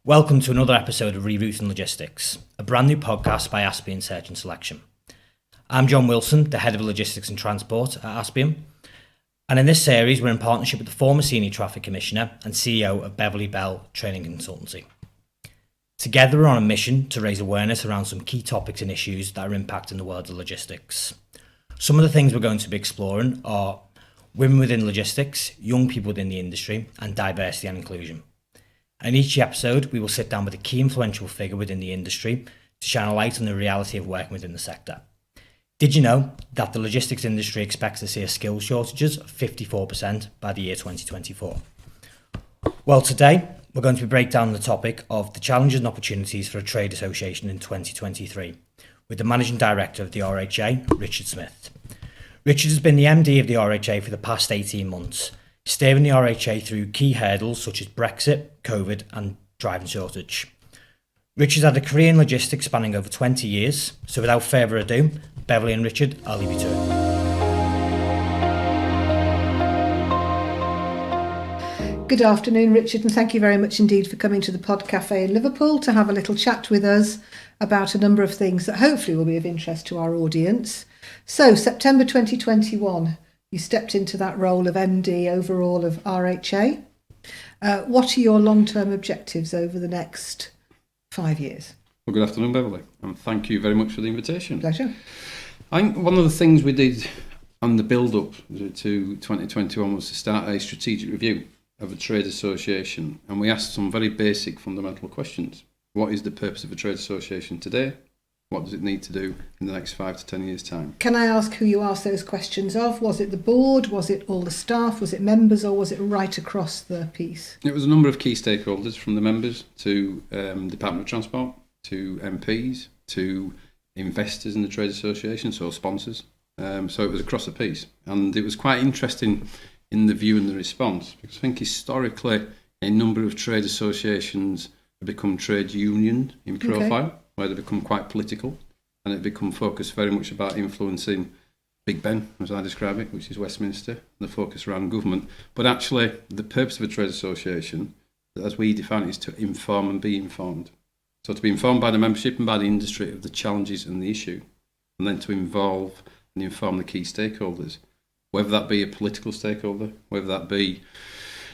Welcome to another episode of Rerouting Logistics, a brand new podcast by Aspian Search and Selection. I'm John Wilson, the Head of Logistics and Transport at Aspian, and in this series we're in partnership with the former Senior Traffic Commissioner and CEO of Beverley Bell Training Consultancy. Together we're on a mission to raise awareness around some key topics and issues that are impacting the world of logistics. Some of the things we're going to be exploring are women within logistics, young people within the industry, and diversity and inclusion. In each episode, we will sit down with a key influential figure within the industry to shine a light on the reality of working within the sector. Did you know that the logistics industry expects to see a skills shortages of 54% by the year 2024? Well, today, we're going to break down the topic of the challenges and opportunities for a trade association in 2023 with the Managing Director of the RHA, Richard Smith. Richard has been the MD of the RHA for the past 18 months, steering the RHA through key hurdles such as Brexit, COVID and driving shortage. Richard's had a career in logistics spanning over 20 years, so without further ado, Beverley and Richard, I'll leave you to it. Good afternoon, Richard, and thank you very much indeed for coming to the Pod Cafe in Liverpool to have a little chat with us about a number of things that hopefully will be of interest to our audience. So, September 2021. You stepped into that role of MD overall of RHA. What are your long-term objectives over the next 5 years? Well, good afternoon, Beverley, and thank you very much for the invitation. Pleasure. I think one of the things we did on the build-up to 2021 was to start a strategic review of a trade association, and we asked some very basic fundamental questions. What is the purpose of a trade association today? What does it need to do in the next 5 to 10 years' time? Can I ask who you asked those questions of? Was it the board? Was it all the staff? Was it members? Or was it right across the piece? It was a number of key stakeholders, from the members to Department of Transport, to MPs, to investors in the trade association, so sponsors. So it was across the piece. And it was quite interesting in the view and the response, because I think historically a number of trade associations have become trade union in profile. Okay. Where they become quite political, and it become focused very much about influencing Big Ben, as I describe it, which is Westminster, and the focus around government. But actually, the purpose of a trade association, as we define it, is to inform and be informed. So to be informed by the membership and by the industry of the challenges and the issue, and then to involve and inform the key stakeholders, whether that be a political stakeholder, whether that be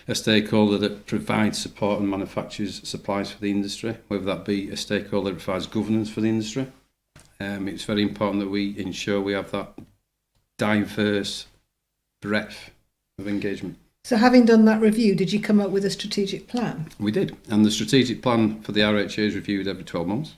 a stakeholder that provides support and manufactures supplies for the industry, whether that be a stakeholder that provides governance for the industry. It's very important that we ensure we have that diverse breadth of engagement. So having done that review, did you come up with a strategic plan? We did, and the strategic plan for the RHA is reviewed every 12 months.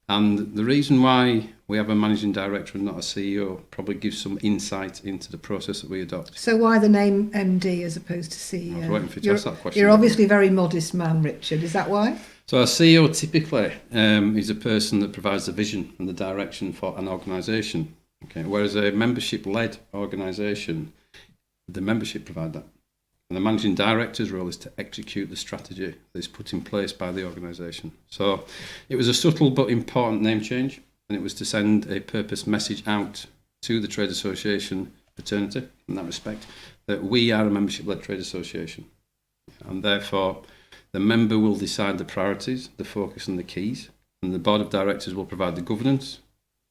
And the reason why we have a managing director and not a CEO probably gives some insight into the process that we adopt. So why the name MD as opposed to CEO? I was waiting for you to ask that question. You're obviously a very modest man, Richard. Is that why? So a CEO typically is a person that provides the vision and the direction for an organisation. Okay, whereas a membership-led organisation, the membership provide that. And the managing director's role is to execute the strategy that is put in place by the organisation. So it was a subtle but important name change, and it was to send a purpose message out to the trade association fraternity in that respect, that we are a membership-led trade association. And therefore, the member will decide the priorities, the focus and the keys, and the board of directors will provide the governance,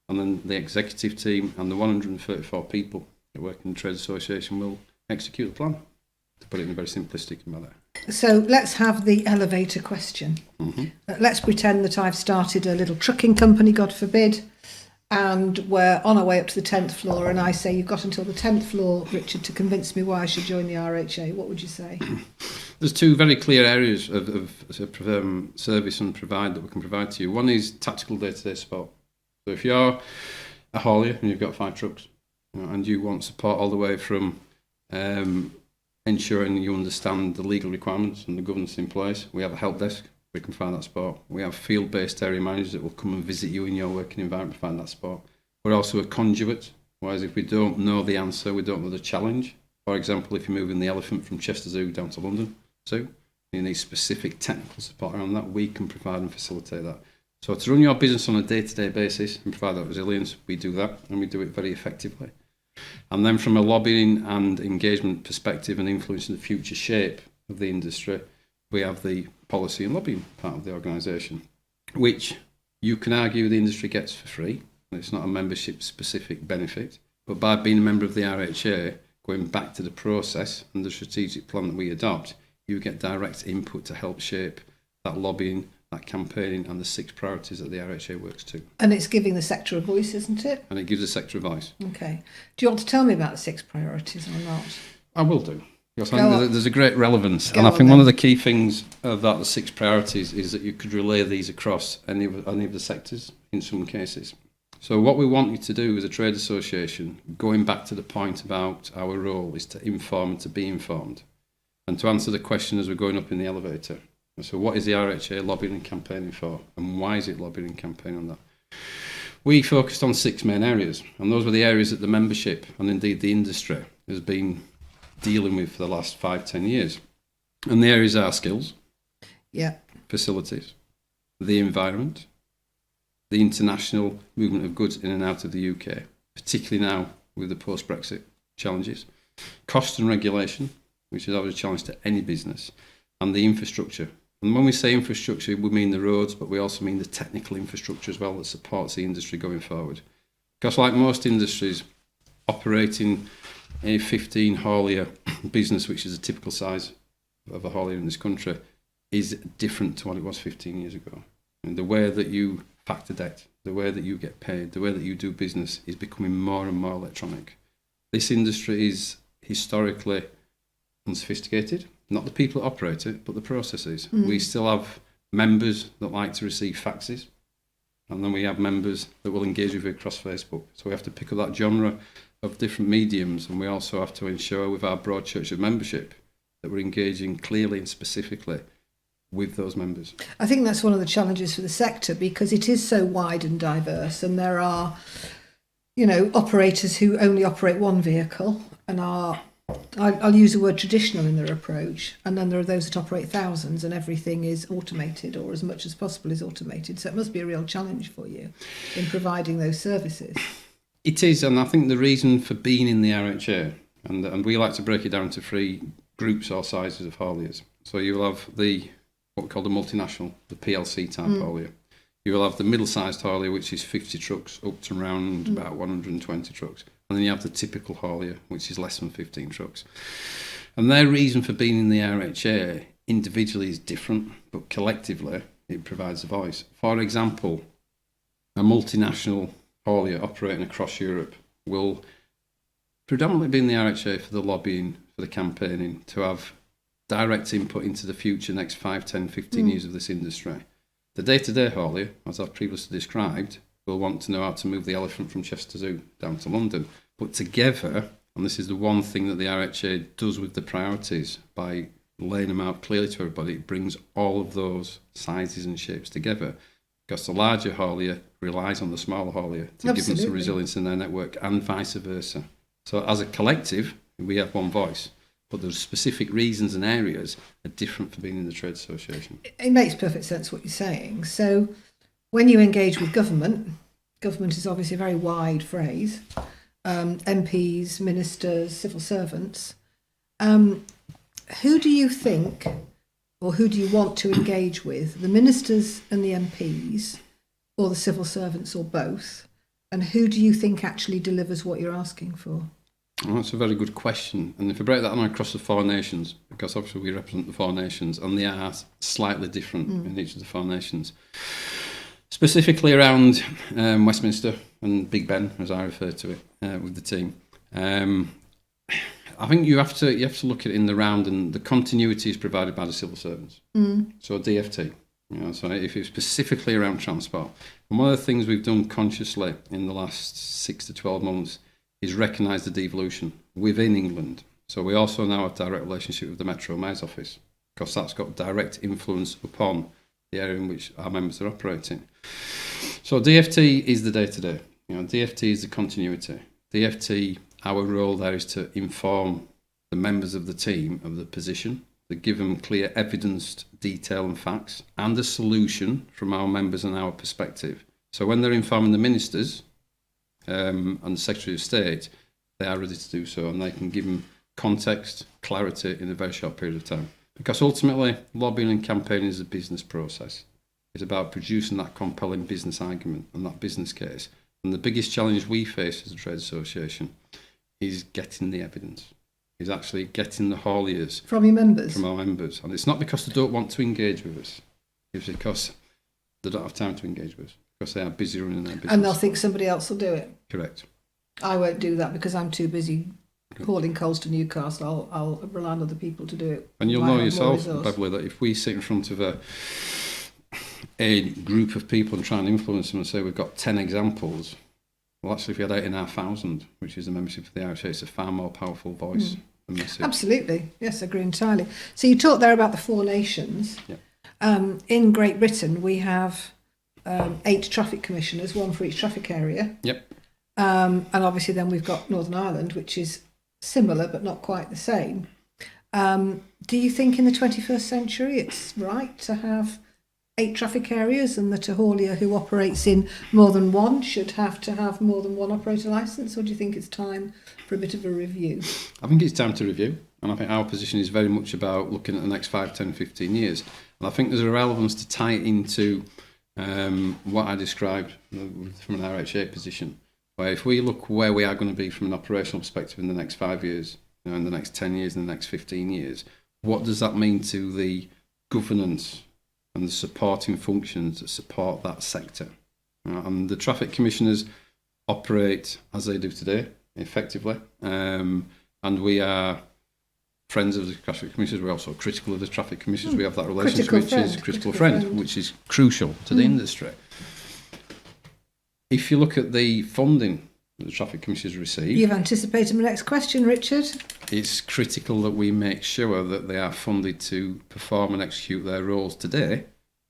and then the executive team and the 134 people that work in the trade association will execute the plan. To put it in a very simplistic manner. So let's have the elevator question. Mm-hmm. Let's pretend that I've started a little trucking company, God forbid, and we're on our way up to the 10th floor, and I say, you've got until the 10th floor, Richard, to convince me why I should join the RHA. What would you say? There's two very clear areas of service and provide that we can provide to you. One is tactical day-to-day support. So if you're a haulier and you've got 5 trucks, and you want support all the way from ensuring you understand the legal requirements and the governance in place. We have a help desk, we can find that support. We have field-based area managers that will come and visit you in your working environment to find that support. We're also a conduit, whereas if we don't know the answer, we don't know the challenge. For example, if you're moving the elephant from Chester Zoo down to London Zoo, you need specific technical support around that, we can provide and facilitate that. So to run your business on a day-to-day basis and provide that resilience, we do that, and we do it very effectively. And then from a lobbying and engagement perspective and influencing the future shape of the industry, we have the policy and lobbying part of the organisation, which you can argue the industry gets for free. It's not a membership-specific benefit. But by being a member of the RHA, going back to the process and the strategic plan that we adopt, you get direct input to help shape that lobbying, that campaigning and the 6 priorities that the RHA works to. And it's giving the sector a voice, isn't it? And it gives the sector a voice. Okay. Do you want to tell me about the 6 priorities or not? I will do. Because I think there's a great relevance. Go and I on think then. one of the key things about the 6 priorities is that you could relay these across any of the sectors in some cases. So what we want you to do as a trade association, going back to the point about our role, is to inform and to be informed. And to answer the question as we're going up in the elevator. So what is the RHA lobbying and campaigning for? And why is it lobbying and campaigning on that? We focused on 6 main areas. And those were the areas that the membership and indeed the industry has been dealing with for the last 5-10 years. And the areas are skills, facilities, the environment, the international movement of goods in and out of the UK, particularly now with the post-Brexit challenges, cost and regulation, which is always a challenge to any business, and the infrastructure. And when we say infrastructure, we mean the roads, but we also mean the technical infrastructure as well that supports the industry going forward. Because like most industries, operating a 15 haulier business, which is a typical size of a haulier in this country, is different to what it was 15 years ago. And the way that you factor debt, the way that you get paid, the way that you do business is becoming more and more electronic. This industry is historically unsophisticated, not the people that operate it, but the processes. We still have members that like to receive faxes, and then we have members that will engage with you across Facebook. So we have to pick up that genre of different mediums, and we also have to ensure with our broad church of membership that we're engaging clearly and specifically with those members. I think that's one of the challenges for the sector because it is so wide and diverse, and there are, operators who only operate one vehicle and are, I'll use the word traditional in their approach, and then there are those that operate thousands and everything is automated or as much as possible is automated. So it must be a real challenge for you in providing those services. It is, and I think the reason for being in the RHA, and we like to break it down into 3 groups or sizes of hauliers. So you will have what we call the multinational, the PLC type haulier. You will have the middle-sized haulier, which is 50 trucks up to around about 120 trucks. And then you have the typical haulier, which is less than 15 trucks. And their reason for being in the RHA individually is different, but collectively it provides a voice. For example, a multinational haulier operating across Europe will predominantly be in the RHA for the lobbying, for the campaigning, to have direct input into the future next 5, 10, 15 years of this industry. The day-to-day haulier, as I've previously described, will want to know how to move the elephant from Chester Zoo down to London. But together, and this is the one thing that the RHA does with the priorities, by laying them out clearly to everybody, it brings all of those sizes and shapes together. Because the larger haulier relies on the smaller haulier to give them some resilience in their network, and vice versa. So as a collective, we have one voice. But there's specific reasons and areas are different for being in the trade association. It makes perfect sense what you're saying. So when you engage with government is obviously a very wide phrase, MPs, ministers, civil servants. Who do you think, or who do you want to engage with, the ministers and the MPs, or the civil servants, or both? And who do you think actually delivers what you're asking for? Well, that's a very good question. And if I break that down across the 4 nations, because obviously we represent the 4 nations, and they are slightly different in each of the 4 nations. Specifically around Westminster and Big Ben, as I refer to it, with the team. I think you have to look at it in the round, and the continuity is provided by the civil servants. So DFT. So if it's specifically around transport, and one of the things we've done consciously in the last 6 to 12 months is recognise the devolution within England. So we also now have direct relationship with the Metro Mayor's office, because that's got direct influence upon the area in which our members are operating. So DFT is the day-to-day. DFT is the continuity. DFT, our role there is to inform the members of the team of the position, to give them clear evidence, detail and facts, and a solution from our members and our perspective. So when they're informing the ministers and the Secretary of State, they are ready to do so, and they can give them context, clarity in a very short period of time. Because ultimately, lobbying and campaigning is a business process. It's about producing that compelling business argument and that business case. And the biggest challenge we face as a trade association is getting the evidence, is actually getting the hauliers From your members? From our members. And it's not because they don't want to engage with us, it's because they don't have time to engage with us, because they are busy running their business. And they'll think somebody else will do it. Correct. I won't do that because I'm too busy hauling coals to Newcastle. I'll rely on other people to do it. And you'll know yourself, Beverley, that if we sit in front of a group of people and try and influence them and say we've got 10 examples, well, actually, if you had 8,500, which is the membership of the IHA, it's a far more powerful voice and message. Absolutely. Yes, I agree entirely. So you talked there about the 4 nations. Yep. In Great Britain, we have 8 traffic commissioners, 1 for each traffic area. Yep. And obviously then we've got Northern Ireland, which is similar but not quite the same. Do you think in the 21st century it's right to have 8 traffic areas and that a haulier who operates in more than one should have to have more than one operator licence, or do you think it's time for a bit of a review? I think it's time to review, and I think our position is very much about looking at the next 5, 10, 15 years. And I think there's a relevance to tie it into what I described from an RHA position, where if we look where we are going to be from an operational perspective in the next 5 years, in the next 10 years, in the next 15 years, what does that mean to the governance and the supporting functions that support that sector? And the traffic commissioners operate as they do today, effectively, and we are friends of the traffic commissioners. We're also critical of the traffic commissioners. We have that relationship, critical friend, which is crucial to the industry. If you look at the funding that the traffic commissioners receive, You've anticipated my next question, Richard. It's critical that we make sure that they are funded to perform and execute their roles today,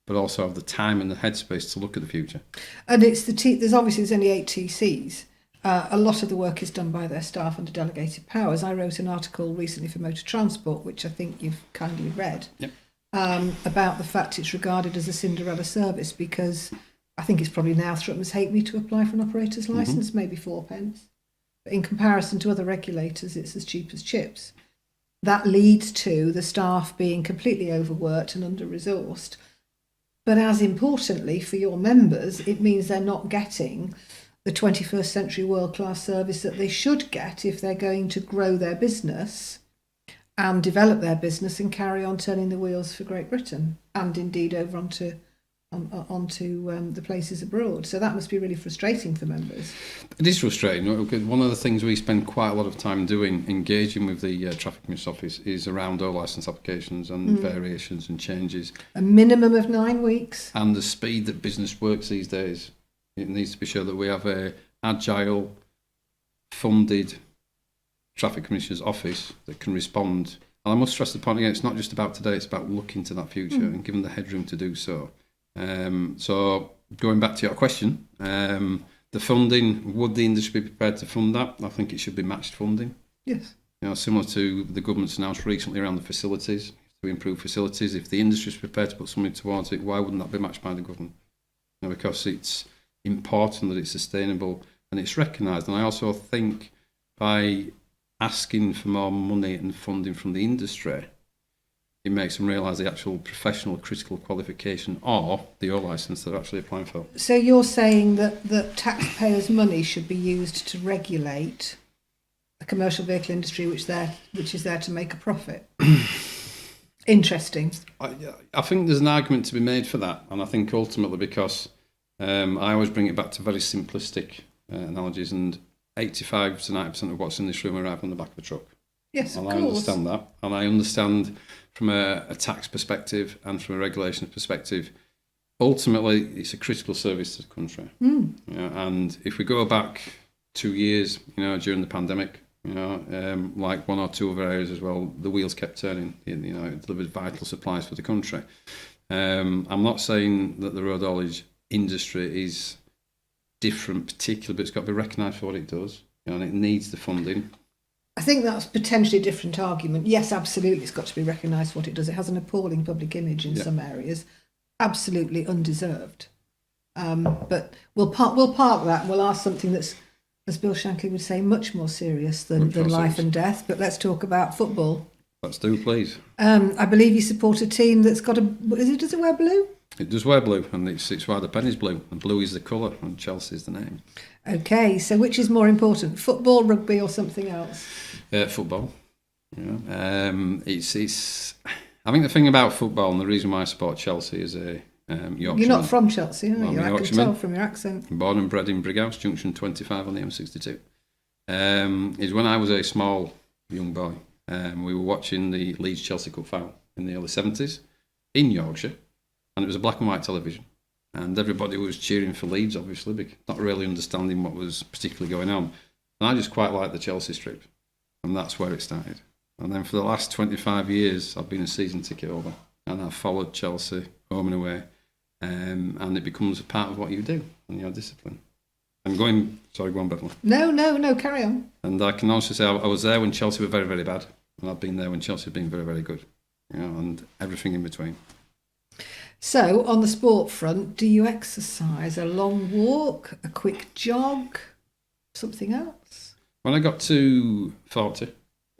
but also have the time and the headspace to look at the future. And it's there's only 8 TCs. A lot of the work is done by their staff under delegated powers. I wrote an article recently for Motor Transport, which I think you've kindly read, about the fact it's regarded as a Cinderella service because I think it's probably now Threatman's halfpenny to apply for an operator's licence, maybe 4p. But in comparison to other regulators, it's as cheap as chips. That leads to the staff being completely overworked and under-resourced. But as importantly for your members, it means they're not getting the 21st century world-class service that they should get if they're going to grow their business and develop their business and carry on turning the wheels for Great Britain and indeed over onto the places abroad. So that must be really frustrating for members. It is frustrating. One of the things we spend quite a lot of time doing, engaging with the Traffic Commissioner's Office, is around all licence applications and variations and changes. A minimum of 9 weeks. And the speed that business works these days. It needs to be sure that we have a agile, funded Traffic Commissioner's Office that can respond. And I must stress the point again, it's not just about today, it's about looking to that future and giving the headroom to do so. So going back to your question, the funding, would the industry be prepared to fund that? I think it should be matched funding. Yes. Similar to the government's announced recently around the facilities, to improve facilities. If the industry is prepared to put something towards it, why wouldn't that be matched by the government? Because it's important that it's sustainable and it's recognised. And I also think by asking for more money and funding from the industry, it makes them realise the actual professional critical qualification or the O licence they're actually applying for. So you're saying that taxpayers' money should be used to regulate the commercial vehicle industry, which is there to make a profit? Interesting. I think there's an argument to be made for that, and I think ultimately because I always bring it back to very simplistic analogies, and 85 to 90% of what's in this room arrive on the back of the truck. Yes, and of I course. understand that, and I understand from a tax perspective and from a regulation perspective, ultimately it's a critical service to the country. And if we go back 2 years, during the pandemic, like 1 or 2 other areas as well, the wheels kept turning. It delivered vital supplies for the country. I'm not saying that the road haulage industry is different particularly, but it's got to be recognised for what it does, and it needs the funding. I think that's potentially a different argument. Yes, absolutely, it's got to be recognised for what it does. It has an appalling public image in some areas, absolutely undeserved. But we'll park that and we'll ask something that's, as Bill Shankly would say, much more serious than life and death. But let's talk about football. Let's do, please. I believe you support a team that's got does it wear blue? It does wear blue, and it's why the pen is blue, and blue is the colour, and Chelsea is the name. Okay, so which is more important, football, rugby, or something else? Football. Yeah. It's. I think the thing about football, and the reason why I support Chelsea is a Yorkshireman. You're not from Chelsea, are you? I'm I can tell from your accent. Born and bred in Brighouse, Junction 25 on the M62. Is when I was a small young boy. We were watching the Leeds-Chelsea Cup final in the early 70s in Yorkshire, and it was a black and white television. And everybody was cheering for Leeds, obviously, not really understanding what was particularly going on. And I just quite liked the Chelsea strip, and that's where it started. And then for the last 25 years, I've been a season ticket holder, and I've followed Chelsea home and away, and it becomes a part of what you do and your discipline. I'm going, sorry, go on, Beverley. No, carry on. And I can also say I was there when Chelsea were very, very bad, and I've been there when Chelsea have been very, very good, and everything in between. So, on the sport front, do you exercise? A long walk, a quick jog, something else? When I got to 40,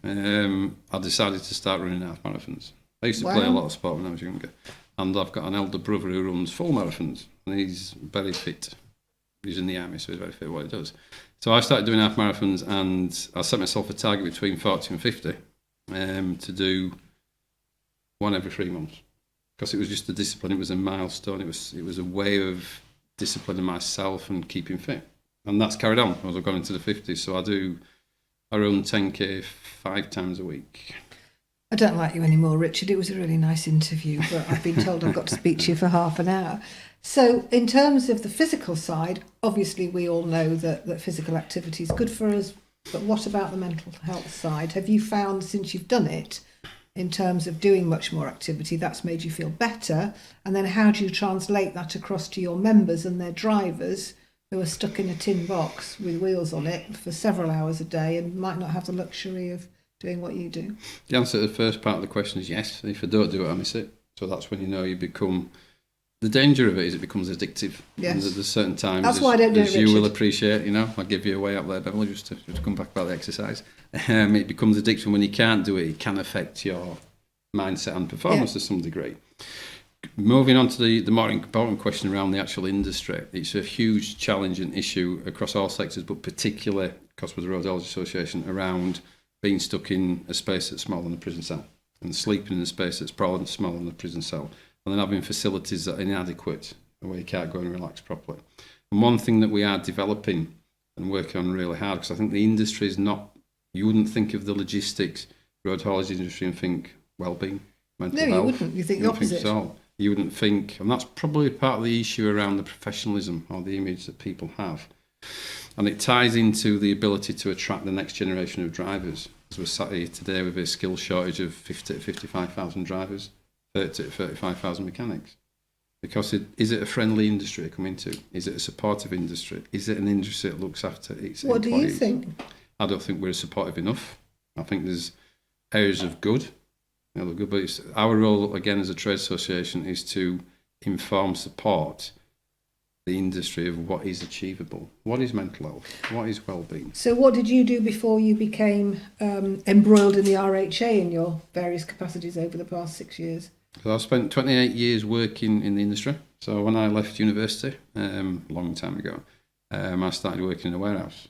I decided to start running half marathons. I used to play a lot of sport when I was younger, and I've got an elder brother who runs full marathons, and he's very fit. He's in the army, so he's very fit at what he does. So I started doing half marathons, and I set myself a target between 40 and 50 to do one every 3 months. Because it was just a discipline, it was a milestone, it was a way of disciplining myself and keeping fit. And that's carried on as I've gone into the 50s. So I run 10k 5 times a week. I don't like you anymore, Richard. It was a really nice interview, but I've been told I've got to speak to you for half an hour. So in terms of the physical side, obviously we all know that physical activity is good for us, but what about the mental health side? Have you found since you've done it, in terms of doing much more activity, that's made you feel better? And then how do you translate that across to your members and their drivers who are stuck in a tin box with wheels on it for several hours a day and might not have the luxury of doing what you do? The answer to the first part of the question is yes. If I don't do it, I miss it. So that's when you become... The danger of it is it becomes addictive. Yes. And there's certain times, that's why I don't do it, as you Richard. will appreciate, I'll give you a way up there, Beverley, just to come back about the exercise. It becomes addictive when you can't do it. It can affect your mindset and performance to some degree. Moving on to the more important question around the actual industry, it's a huge challenge and issue across all sectors, but particularly because with the Road Haulage Association, around being stuck in a space that's smaller than a prison cell and sleeping in a space that's probably smaller than a prison cell, and then having facilities that are inadequate where you can't go and relax properly. And one thing that we are developing and working on really hard, because I think the industry is not, you wouldn't think of the logistics, road haulage industry and think well-being, mental health. No, you wouldn't. You think the opposite. You wouldn't think, and that's probably part of the issue around the professionalism or the image that people have. And it ties into the ability to attract the next generation of drivers. As we're sat here today with a skill shortage of 50 to 55,000 drivers, 30 to 35,000 mechanics. Because is it a friendly industry to come into? Is it a supportive industry? Is it an industry that looks after its employees? What do you think? I don't think we're supportive enough. I think there's areas of good. But it's, our role, again, as a trade association is to inform, support the industry of what is achievable. What is mental health? What is well-being? So what did you do before you became embroiled in the RHA in your various capacities over the past 6 years? So I spent 28 years working in the industry. So when I left university, a long time ago, I started working in a warehouse.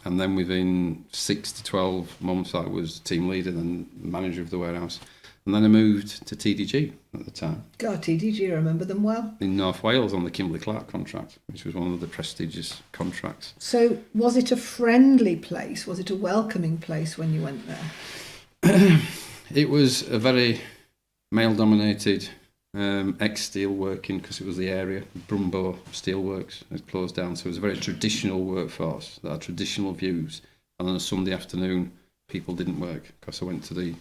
And then within 6 to 12 months, I was team leader and manager of the warehouse. And then I moved to TDG at the time. God, TDG, I remember them well. In North Wales on the Kimberley-Clark contract, which was one of the prestigious contracts. So was it a friendly place? Was it a welcoming place when you went there? It was a very male-dominated ex-steel working, because it was the area. Brumbo Steelworks had closed down, so it was a very traditional workforce that had traditional views. And on a Sunday afternoon, people didn't work because I went to the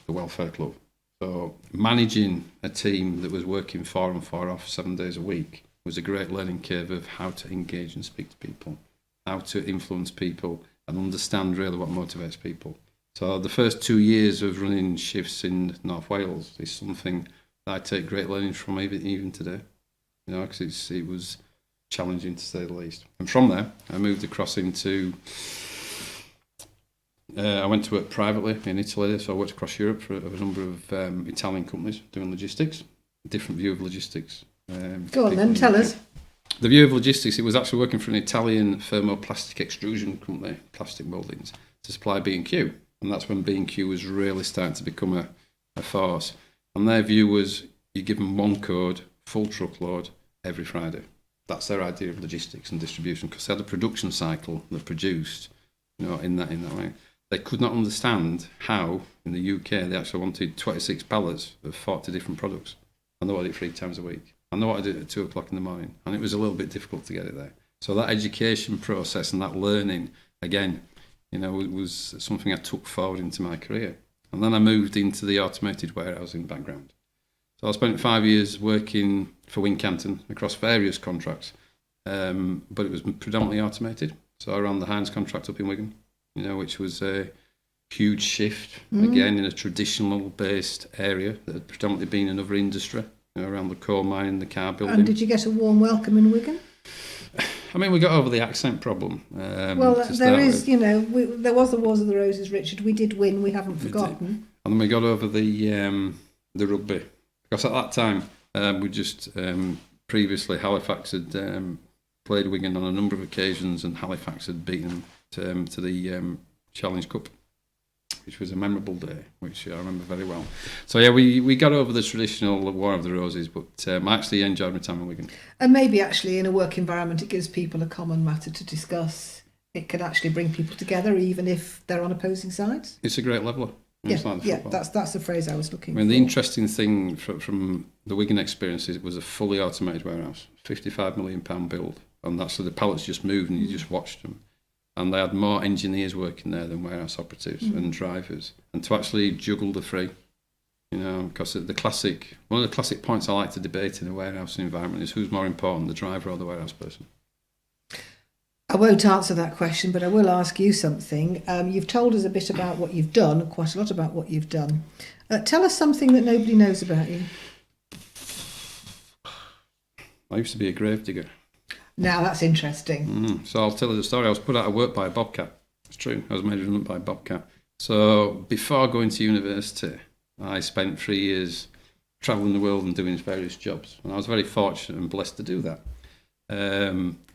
welfare club. So managing a team that was working 4 on 4 off 7 days a week was a great learning curve of how to engage and speak to people, how to influence people and understand really what motivates people. So the first 2 years of running shifts in North Wales is something that I take great learning from even today, because it was challenging to say the least. And from there, I moved across into I went to work privately in Italy, so I worked across Europe for a number of Italian companies doing logistics, different view of logistics. Go on then, tell us. The view of logistics, it was actually working for an Italian thermoplastic extrusion company, plastic mouldings, to supply B&Q. And that's when B&Q was really starting to become a force. And their view was you give them one code, full truckload, every Friday. That's their idea of logistics and distribution, because they had a production cycle that produced, in that way. They could not understand how, in the UK, they actually wanted 26 pallets of 40 different products. And they wanted it 3 times a week. And they wanted it at 2 o'clock in the morning. And it was a little bit difficult to get it there. So that education process and that learning, again, was something I took forward into my career. And then I moved into the automated warehousing background. So I spent 5 years working for Wincanton across various contracts, but it was predominantly automated. So I ran the Heinz contract up in Wigan, which was a huge shift, again, in a traditional-based area that had predominantly been another industry, around the coal mine, the car building. And did you get a warm welcome in Wigan? I mean, we got over the accent problem. Well, there is, there was the Wars of the Roses, Richard. We did win, we haven't forgotten. And then we got over the rugby. Because at that time, we just previously Halifax had played Wigan on a number of occasions, and Halifax had beaten them to the Challenge Cup, which was a memorable day, which I remember very well. So yeah, we got over the traditional War of the Roses, but I actually enjoyed my time in Wigan. And maybe actually in a work environment, it gives people a common matter to discuss. It can actually bring people together, even if they're on opposing sides. It's a great leveller. That's the phrase I was looking for. I mean, the interesting thing from the Wigan experience is it was a fully automated warehouse, £55 million build, and that's so the pallets just moved and you just watched them. And they had more engineers working there than warehouse operatives and drivers. And to actually juggle the three, because one of the classic points I like to debate in a warehouse environment is who's more important, the driver or the warehouse person? I won't answer that question, but I will ask you something. You've told us a bit about what you've done, quite a lot about what you've done. Tell us something that nobody knows about you. I used to be a grave digger. Now, that's interesting. So I'll tell you the story. I was put out of work by a bobcat. It's true. I was made redundant by a bobcat. So before going to university, I spent 3 years travelling the world and doing various jobs. And I was very fortunate and blessed to do that.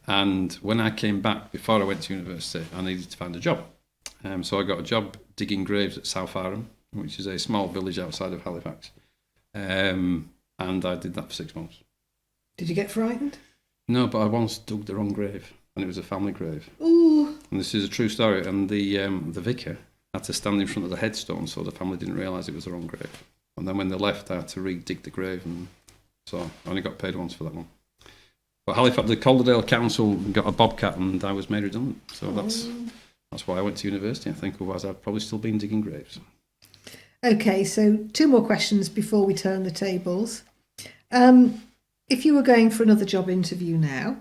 And when I came back, before I went to university, I needed to find a job. So I got a job digging graves at South Arham, which is a small village outside of Halifax. And I did that for 6 months. Did you get frightened? No, but I once dug the wrong grave, and it was a family grave. Ooh. And this is a true story. And the vicar had to stand in front of the headstone so the family didn't realise it was the wrong grave. And then when they left, I had to re-dig the grave, and so I only got paid once for that one. But Halifax, the Calderdale Council got a bobcat, and I was made redundant. So that's why I went to university. I think otherwise I'd probably still been digging graves. Okay, so 2 more questions before we turn the tables. If you were going for another job interview now,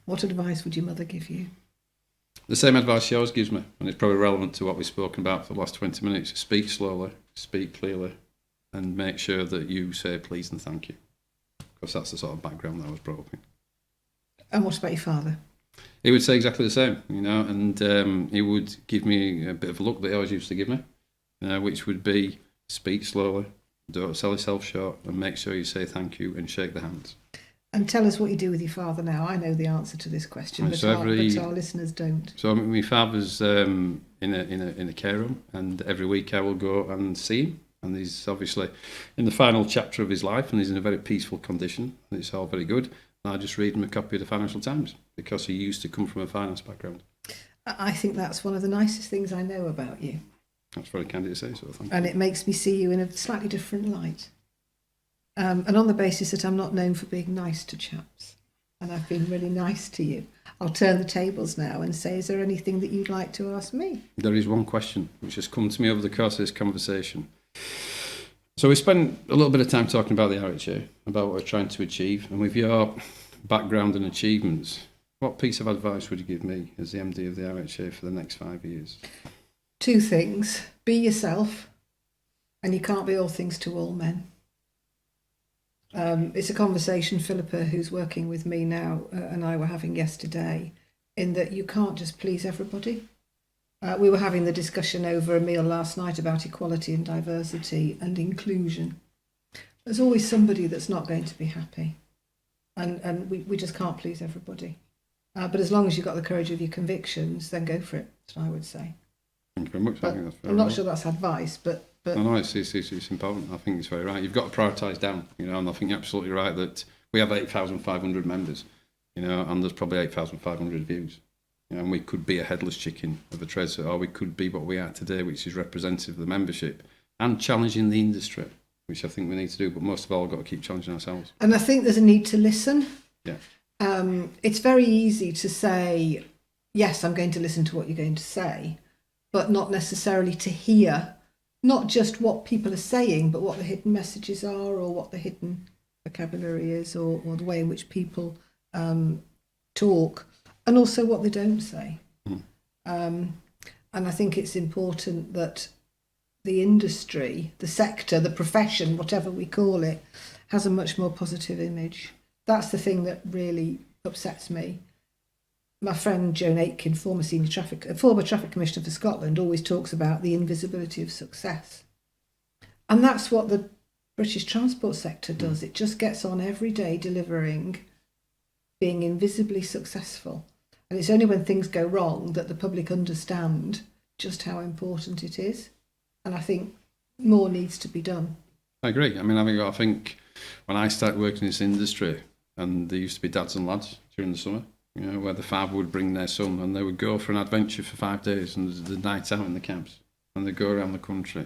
what advice would your mother give you? The same advice she always gives me, and it's probably relevant to what we've spoken about for the last 20 minutes. Speak slowly, speak clearly, and make sure that you say please and thank you. Because that's the sort of background that I was brought up in. And what about your father? He would say exactly the same, and he would give me a bit of a look that he always used to give me, which would be speak slowly, don't sell yourself short, and make sure you say thank you and shake the hands. And tell us what you do with your father now. I know the answer to this question, but our listeners don't. So my father's in a care home, and every week I will go and see him. And he's obviously in the final chapter of his life, and he's in a very peaceful condition, and it's all very good. And I just read him a copy of the Financial Times, because he used to come from a finance background. I think that's one of the nicest things I know about you. That's very kind of you to say so, thank you. And it makes me see you in a slightly different light. And on the basis that I'm not known for being nice to chaps, and I've been really nice to you, I'll turn the tables now and say, is there anything that you'd like to ask me? There is one question which has come to me over the course of this conversation. So we spent a little bit of time talking about the RHA, about what we're trying to achieve, and with your background and achievements, what piece of advice would you give me as the MD of the RHA for the next 5 years? 2 things. Be yourself, and you can't be all things to all men. It's a conversation Philippa, who's working with me now, and I were having yesterday, in that you can't just please everybody. We were having the discussion over a meal last night about equality and diversity and inclusion. There's always somebody that's not going to be happy, and we just can't please everybody. But as long as you've got the courage of your convictions, then go for it, that's what I would say. Thank you very much. I think that's very I'm not right. sure that's advice, but No, it's important. I think it's very right. You've got to prioritise down, and I think you're absolutely right that we have 8,500 members, and there's probably 8,500 views. And we could be a headless chicken of a trade, or we could be what we are today, which is representative of the membership and challenging the industry, which I think we need to do. But most of all, we've got to keep challenging ourselves. And I think there's a need to listen. Yeah. It's very easy to say, yes, I'm going to listen to what you're going to say, but not necessarily to hear not just what people are saying, but what the hidden messages are, or what the hidden vocabulary is, or the way in which people talk, and also what they don't say. And I think it's important that the industry, the sector, the profession, whatever we call it, has a much more positive image. That's the thing that really upsets me. My friend Joan Aitken, former traffic commissioner for Scotland, always talks about the invisibility of success. And that's what the British transport sector does. It just gets on every day delivering, being invisibly successful. And it's only when things go wrong that the public understand just how important it is. And I think more needs to be done. I agree. I think when I started working in this industry, and there used to be dads and lads during the summer, where the father would bring their son and they would go for an adventure for 5 days and the night out in the cabs, and they go around the country.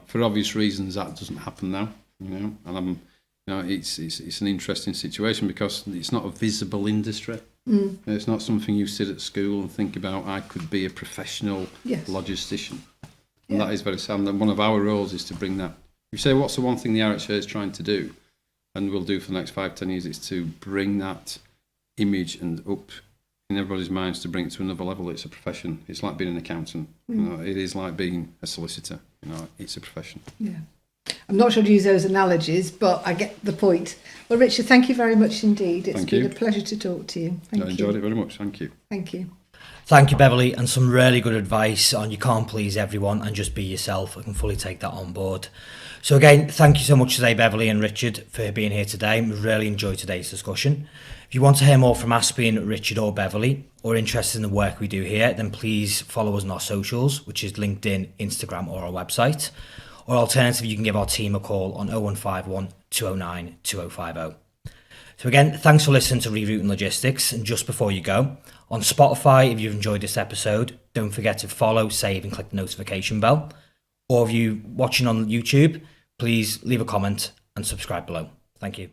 For obvious reasons that doesn't happen now. And it's an interesting situation because it's not a visible industry. It's not something you sit at school and think about. I could be a professional logistician, and that is very sad. And one of our roles is to bring that. You say, what's the one thing the RHA is trying to do, and will do for the next 5-10 years, is to bring that image and up in everybody's minds, to bring it to another level. It's a profession. It's like being an accountant. It is like being a solicitor. It's a profession. Yeah. I'm not sure to use those analogies, but I get the point. Well, Richard, thank you very much indeed. It's been a pleasure to talk to you. I enjoyed it very much. Thank you. Thank you. Thank you, Beverley, and some really good advice on you can't please everyone and just be yourself. I can fully take that on board. So again, thank you so much today, Beverley and Richard, for being here today. We really enjoyed today's discussion. If you want to hear more from Aspian, Richard or Beverley, or interested in the work we do here, then please follow us on our socials, which is LinkedIn, Instagram or our website. Or alternatively, you can give our team a call on 0151 209 2050. So again, thanks for listening to Rerouting Logistics. And just before you go, on Spotify, if you've enjoyed this episode, don't forget to follow, save and click the notification bell. Or if you're watching on YouTube, please leave a comment and subscribe below. Thank you.